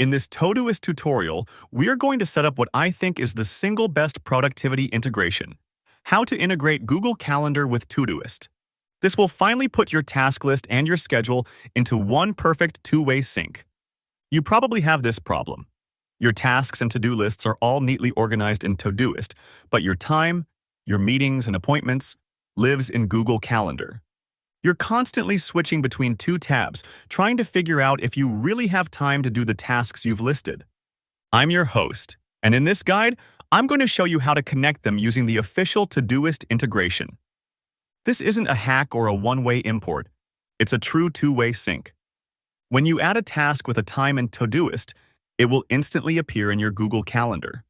In this Todoist tutorial, we are going to set up what I think is the single best productivity integration: how to integrate Google Calendar with Todoist. This will finally put your task list and your schedule into one perfect two-way sync. You probably have this problem. Your tasks and to-do lists are all neatly organized in Todoist, but your time, your meetings and appointments lives in Google Calendar. You're constantly switching between two tabs, trying to figure out if you really have time to do the tasks you've listed. I'm your host, and in this guide, I'm going to show you how to connect them using the official Todoist integration. This isn't a hack or a one-way import. It's a true two-way sync. When you add a task with a time in Todoist, it will instantly appear in your Google Calendar.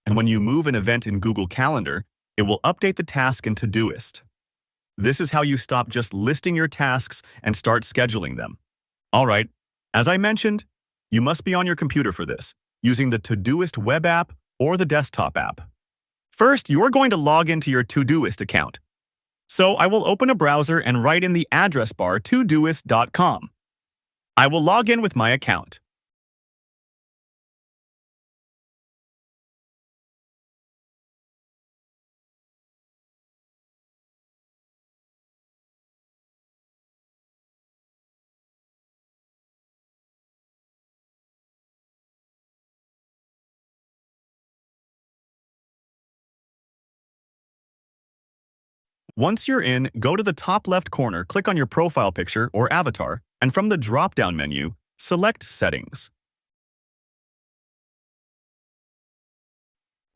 And when you move an event in Google Calendar, it will update the task in Todoist. This is how you stop just listing your tasks and start scheduling them. All right, as I mentioned, you must be on your computer for this, using the Todoist web app or the desktop app. First, you're going to log into your Todoist account. So I will open a browser and write in the address bar todoist.com. I will log in with my account. Once you're in, go to the top left corner, click on your profile picture or avatar, and from the drop-down menu, select Settings.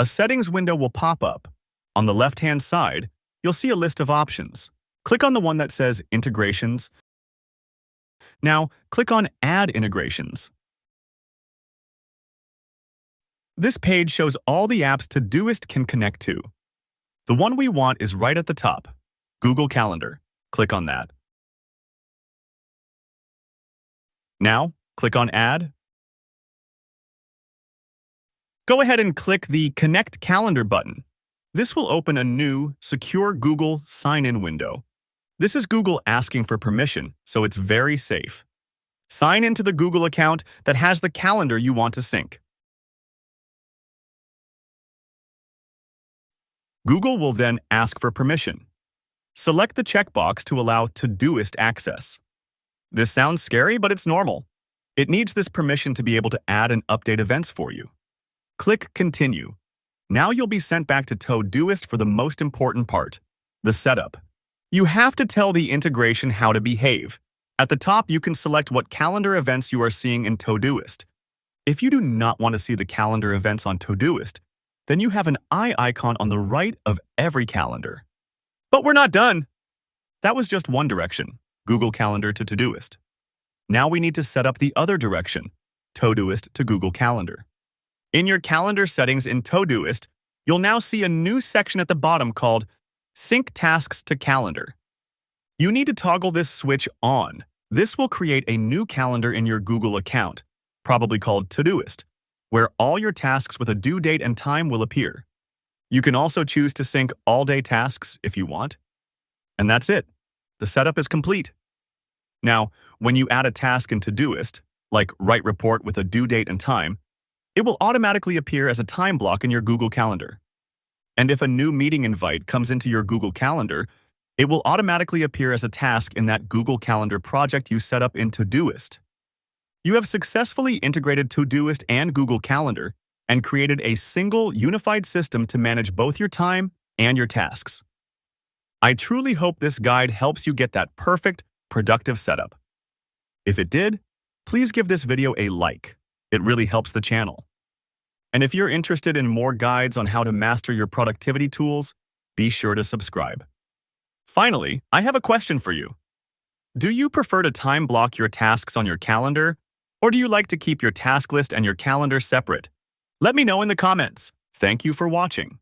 A settings window will pop up. On the left-hand side, you'll see a list of options. Click on the one that says Integrations. Now, click on Add Integrations. This page shows all the apps Todoist can connect to. The one we want is right at the top, Google Calendar. Click on that. Now, click on Add. Go ahead and click the Connect Calendar button. This will open a new, secure Google sign-in window. This is Google asking for permission, so it's very safe. Sign into the Google account that has the calendar you want to sync. Google will then ask for permission. Select the checkbox to allow Todoist access. This sounds scary, but it's normal. It needs this permission to be able to add and update events for you. Click Continue. Now you'll be sent back to Todoist for the most important part, the setup. You have to tell the integration how to behave. At the top, you can select what calendar events you are seeing in Todoist. If you do not want to see the calendar events on Todoist, then you have an eye icon on the right of every calendar. But we're not done. That was just one direction, Google Calendar to Todoist. Now we need to set up the other direction, Todoist to Google Calendar. In your calendar settings in Todoist, you'll now see a new section at the bottom called Sync Tasks to Calendar. You need to toggle this switch on. This will create a new calendar in your Google account, probably called Todoist, where all your tasks with a due date and time will appear. You can also choose to sync all-day tasks if you want. And that's it. The setup is complete. Now, when you add a task in Todoist, like Write Report with a due date and time, it will automatically appear as a time block in your Google Calendar. And if a new meeting invite comes into your Google Calendar, it will automatically appear as a task in that Google Calendar project you set up in Todoist. You have successfully integrated Todoist and Google Calendar and created a single, unified system to manage both your time and your tasks. I truly hope this guide helps you get that perfect, productive setup. If it did, please give this video a like. It really helps the channel. And if you're interested in more guides on how to master your productivity tools, be sure to subscribe. Finally, I have a question for you. Do you prefer to time block your tasks on your calendar, or do you like to keep your task list and your calendar separate? Let me know in the comments. Thank you for watching.